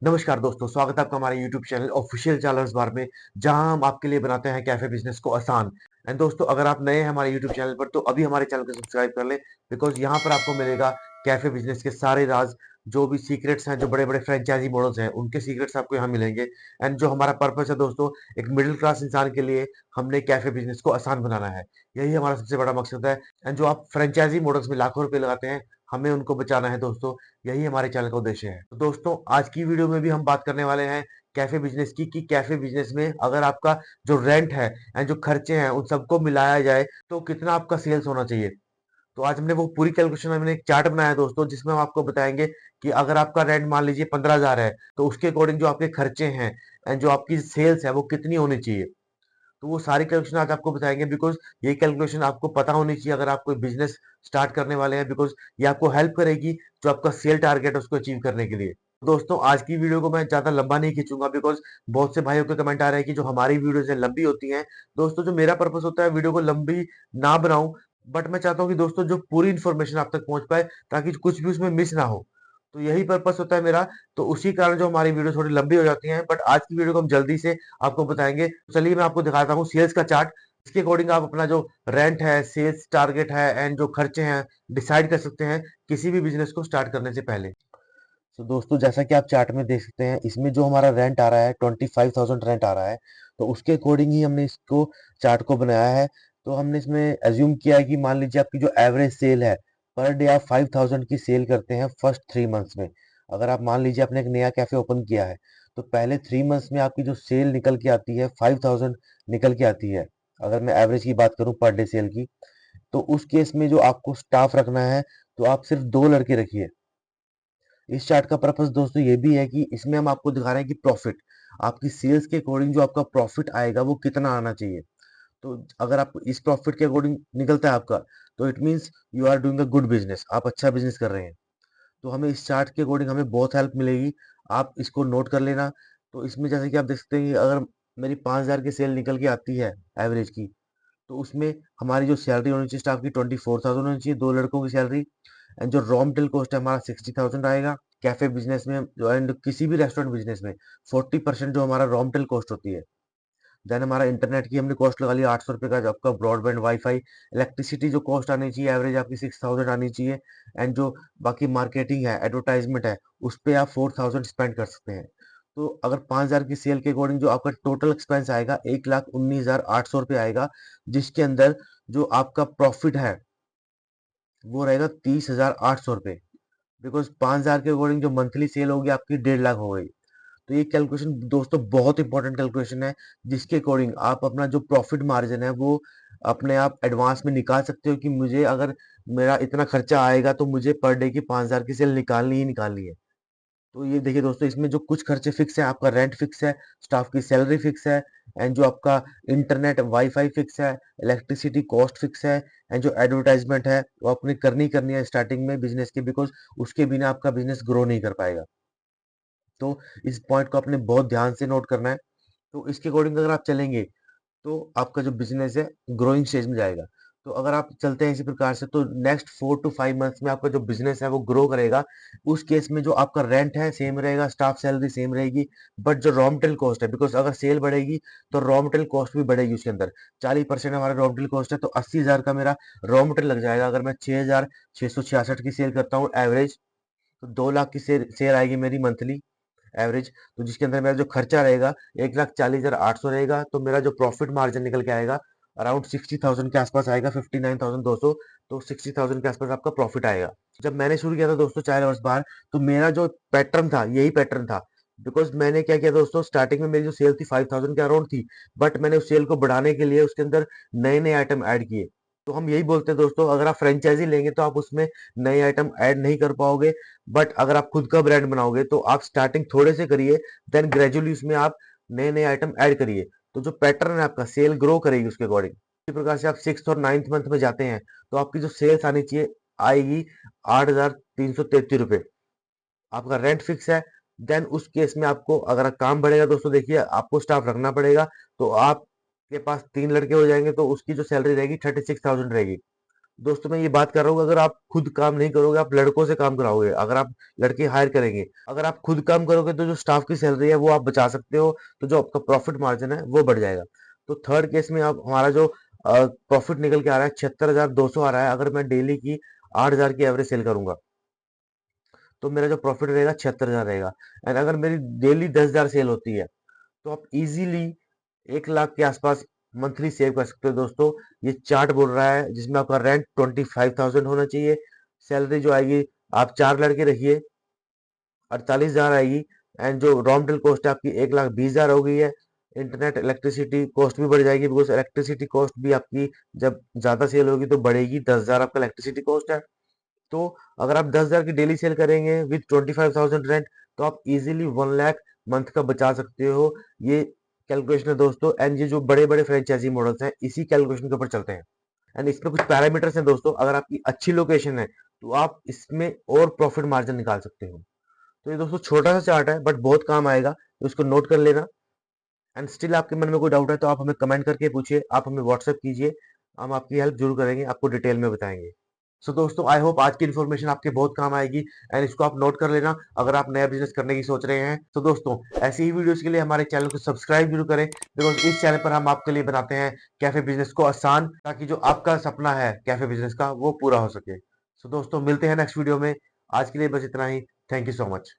नमस्कार दोस्तों, स्वागत है आपका हमारे YouTube चैनल ऑफिशियल चैनल्स बार में, जहां हम आपके लिए बनाते हैं कैफे बिजनेस को आसान। एंड दोस्तों, अगर आप नए हैं हमारे YouTube चैनल पर तो अभी हमारे चैनल को सब्सक्राइब कर लें, बिकॉज यहाँ पर आपको मिलेगा कैफे बिजनेस के सारे राज, जो भी सीक्रेट्स हैं, जो बड़े बड़े फ्रेंचाइजी मॉडल्स हैं, उनके सीक्रेट्स आपको यहाँ मिलेंगे। एंड जो हमारा पर्पस है दोस्तों, एक मिडिल क्लास इंसान के लिए हमने कैफे बिजनेस को आसान बनाना है। यही हमारा सबसे बड़ा मकसद है। एंड जो आप फ्रेंचाइजी मॉडल्स में लाखों रुपए लगाते हैं, हमें उनको बचाना है दोस्तों। यही हमारे चैनल का उद्देश्य है। तो दोस्तों, आज की वीडियो में भी हम बात करने वाले हैं कैफे बिजनेस की, कि कैफे बिजनेस में अगर आपका जो रेंट है एंड जो खर्चे हैं उन सबको मिलाया जाए तो कितना आपका सेल्स होना चाहिए। तो आज हमने वो पूरी कैलकुलेशन, हमने एक चार्ट बनाया है दोस्तों, जिसमें हम आपको बताएंगे कि अगर आपका रेंट मान लीजिए 15,000 है, तो उसके अकॉर्डिंग जो आपके खर्चे हैं एंड जो आपकी सेल्स है वो कितनी होनी चाहिए। तो वो सारी कैलकुलेशन आज आपको बताएंगे, बिकॉज ये कैलकुलेशन आपको पता होनी चाहिए अगर आप कोई बिजनेस स्टार्ट करने वाले हैं, बिकॉज ये आपको हेल्प करेगी जो आपका सेल टारगेट है उसको अचीव करने के लिए। दोस्तों, आज की वीडियो को मैं ज्यादा लंबा नहीं खींचूंगा, बिकॉज बहुत से भाइयों के कमेंट आ रहे हैं कि जो हमारी वीडियोस है लंबी होती हैं। दोस्तों, जो मेरा पर्पस होता है वीडियो को लंबी ना बनाऊं, बट मैं चाहता हूँ कि दोस्तों जो पूरी इन्फॉर्मेशन आप तक पहुंच पाए, ताकि कुछ भी उसमें मिस ना हो। तो यही पर्पस होता है मेरा। तो उसी कारण जो हमारी वीडियो थोड़ी लंबी हो जाती हैं, बट आज की वीडियो को हम जल्दी से आपको बताएंगे। चलिए मैं आपको दिखाता हूँ सेल्स का चार्ट। इसके अकॉर्डिंग आप अपना जो रेंट है, सेल्स टारगेट है एंड जो खर्चे हैं डिसाइड कर सकते हैं किसी भी बिजनेस को स्टार्ट करने से पहले। तो दोस्तों, जैसा कि आप चार्ट में देख सकते हैं, इसमें जो हमारा रेंट आ रहा है 25,000 रेंट आ रहा है। तो उसके अकॉर्डिंग ही हमने इसको चार्ट को बनाया है। तो हमने इसमें एज्यूम किया है कि मान लीजिए आपकी जो एवरेज सेल है, पर डे आप 5,000 की सेल करते हैं फर्स्ट 3 मंथ्स में। अगर आप मान लीजिए आपने एक नया कैफे ओपन किया है, तो पहले 3 मंथ्स में आपकी जो सेल निकल के आती है 5,000 निकल के आती है। अगर मैं एवरेज की बात करूं पर डे सेल की, तो उस केस में जो आपको स्टाफ रखना है, तो आप सिर्फ 2 लड़के रखिए। इस चार्ट का पर्पस दोस्तों ये भी है कि इसमें हम आपको दिखा रहे हैं कि प्रॉफिट, आपकी सेल्स के अकॉर्डिंग जो आपका प्रॉफिट आएगा वो कितना आना चाहिए। तो अगर आप इस प्रॉफिट के अकॉर्डिंग निकलता है आपका, तो it means you are doing a good business, आप अच्छा बिजनेस कर रहे हैं। तो हमें इस चार्ट के अकॉर्डिंग हमें बहुत हेल्प मिलेगी। आप इसको नोट कर लेना। तो इसमें जैसे कि आप देख सकते हैं कि अगर मेरी 5,000 की सेल निकल के आती है एवरेज की, तो उसमें हमारी जो सैलरी होनी चाहिए स्टाफ की 24,000 होनी चाहिए, 2 लड़कों की सैलरी। एंड जो रॉ मटेरियल कॉस्ट है हमारा 60,000 आएगा। कैफे बिजनेस में एंड किसी भी रेस्टोरेंट बिजनेस में 40% जो हमारा रॉ मटेरियल कॉस्ट होती है। देन हमारा इंटरनेट की हमने कॉस्ट लगा लिया 800 रुपये का, जो आपका ब्रॉडबैंड वाईफाई। इलेक्ट्रिसिटी जो कॉस्ट आनी चाहिए एवरेज आपकी 6,000 आनी चाहिए। एंड जो बाकी मार्केटिंग है, एडवर्टाइजमेंट है, उस पे आप 4,000 स्पेंड कर सकते हैं। तो अगर 5,000 की सेल के अकॉर्डिंग जो आपका टोटल एक्सपेंस आएगा 1,19,800 रुपये आएगा, जिसके अंदर जो आपका प्रॉफिट है वो रहेगा 30,800 रुपये। बिकॉज 5,000 के अकॉर्डिंग जो मंथली सेल होगी आपकी 1,50,000 हो गई। तो ये कैलकुलेशन दोस्तों बहुत इंपॉर्टेंट कैलकुलेशन है, जिसके अकॉर्डिंग आप अपना जो प्रॉफिट मार्जिन है वो अपने आप एडवांस में निकाल सकते हो, कि मुझे अगर मेरा इतना खर्चा आएगा तो मुझे पर डे की 5,000 की सेल निकालनी ही निकालनी है। तो ये देखिए दोस्तों, इसमें जो कुछ खर्चे फिक्स है, आपका रेंट फिक्स है, स्टाफ की सैलरी फिक्स है, एंड जो आपका इंटरनेट वाईफाई फिक्स है, इलेक्ट्रिसिटी कॉस्ट फिक्स है, एंड जो एडवर्टाइजमेंट है वो अपनी करनी है स्टार्टिंग में बिजनेस के, बिकॉज उसके बिना आपका बिजनेस ग्रो नहीं कर पाएगा। तो इस पॉइंट को आपने बहुत ध्यान से नोट करना है। तो इसके अकॉर्डिंग अगर आप चलेंगे, तो आपका जो बिजनेस है ग्रोइंग स्टेज में जाएगा। तो अगर आप चलते हैं इसी प्रकार से, तो नेक्स्ट 4 to 5 मंथ्स में आपका जो बिजनेस है वो ग्रो करेगा। उस केस में जो आपका रेंट है सेम रहेगा, स्टाफ सैलरी सेम रहेगी, बट जो रॉ मटेरियल कॉस्ट है, बिकॉज अगर सेल बढ़ेगी तो रॉ मटेरियल कॉस्ट भी बढ़ेगी उसके अंदर। 40% हमारा रॉ मटेरियल कॉस्ट है, तो 80,000 का मेरा रॉ मटेरियल लग जाएगा। अगर मैं 6,666 की सेल करता हूँ एवरेज, तो 2 लाख की सेल आएगी मेरी मंथली एवरेज। तो जिसके अंदर मेरा जो खर्चा रहेगा 1,40,800 रहेगा, तो मेरा जो प्रॉफिट मार्जिन निकल के आएगा अराउंड 60,000 के आसपास आएगा, 59,200। तो 60,000 के आसपास आपका प्रॉफिट आएगा। जब मैंने शुरू किया था दोस्तों चाय लवर्स बार, तो मेरा जो पैटर्न था यही पैटर्न था। बिकॉज मैंने क्या किया दोस्तों, स्टार्टिंग में मेरी जो सेल थी 5,000 के अराउंड थी, बट मैंने उस सेल को बढ़ाने के लिए उसके अंदर नए नए आइटम ऐड किए। तो हम यही बोलते हैं दोस्तों, अगर आप फ्रेंचाइजी लेंगे तो आप उसमें नए आइटम ऐड नहीं कर पाओगे, बट अगर आप खुद का ब्रांड बनाओगे तो आप स्टार्टिंग थोड़े से करिए, देन ग्रेजुअली उसमें आप नए नए आइटम ऐड करिए। तो जो पैटर्न है आपका सेल ग्रो करेगी उसके अकॉर्डिंग। इसी प्रकार से आप 6th और 9th मंथ में जाते हैं, तो आपकी जो सेल्स आनी चाहिए आएगी 8,333 रुपये। आपका रेंट फिक्स है। देन उस केस में आपको अगर काम बढ़ेगा दोस्तों, देखिए आपको स्टाफ रखना पड़ेगा। तो आपके पास 3 लड़के हो जाएंगे, तो उसकी जो सैलरी रहेगी 36,000 रहेगी। दोस्तों मैं ये बात कर रहा हूँ, अगर आप खुद काम नहीं करोगे, आप लड़कों से काम कराओगे, अगर आप लड़के हायर करेंगे, अगर आप खुद काम करोगे तो जो स्टाफ की सैलरी है वो आप बचा सकते हो, तो जो आपका प्रॉफिट मार्जिन है वो बढ़ जाएगा। तो थर्ड केस में आप हमारा जो प्रॉफिट निकल के आ रहा है 76,200 आ रहा है, अगर मैं डेली की 8,000 की एवरेज सेल करूंगा तो मेरा जो प्रॉफिट रहेगा 76,000 रहेगा। एंड अगर मेरी डेली 10,000 सेल होती है तो आप इजीली 1 लाख के आसपास मंथली सेव कर सकते हो दोस्तों। ये चार्ट बोल रहा है जिसमें आपका रेंट 25,000 होना चाहिए। सैलरी जो आएगी, आप 4 लड़के रखिए, 48,000 आएगी। एंड जो रॉ मटेरियल कॉस्ट है आपकी 1,20,000 हो गई है। इंटरनेट इलेक्ट्रिसिटी कॉस्ट भी बढ़ जाएगी, बिकॉज इलेक्ट्रिसिटी कॉस्ट भी आपकी जब ज्यादा सेल होगी तो बढ़ेगी। 10,000 आपका इलेक्ट्रिसिटी कॉस्ट है। तो अगर आप 10,000 की डेली सेल करेंगे विद 25,000 रेंट, तो आप इजीली 1 लाख मंथ का बचा सकते हो। ये कैलकुलेशन है दोस्तों। एंड ये जो बड़े बड़े फ्रेंचाइजी मॉडल्स हैं इसी कैलकुलेशन के ऊपर चलते हैं। एंड इसमें कुछ पैरामीटर्स हैं दोस्तों, अगर आपकी अच्छी लोकेशन है तो आप इसमें और प्रॉफिट मार्जिन निकाल सकते हो। तो ये दोस्तों छोटा सा चार्ट है बट बहुत काम आएगा, तो इसको नोट कर लेना। एंड स्टिल आपके मन में कोई डाउट है तो आप हमें कमेंट करके पूछिए, आप हमें व्हाट्सएप कीजिए, हम आपकी हेल्प जरूर करेंगे, आपको डिटेल में बताएंगे। सो दोस्तों आई होप आज की इन्फॉर्मेशन आपके बहुत काम आएगी। एंड इसको आप नोट कर लेना अगर आप नया बिजनेस करने की सोच रहे हैं। तो दोस्तों ऐसी ही वीडियोस के लिए हमारे चैनल को सब्सक्राइब जरूर करें, बिकॉज इस चैनल पर हम आपके लिए बनाते हैं कैफे बिजनेस को आसान, ताकि जो आपका सपना है कैफे बिजनेस का वो पूरा हो सके। सो दोस्तों मिलते हैं नेक्स्ट वीडियो में। आज के लिए बस इतना ही। Thank you so much.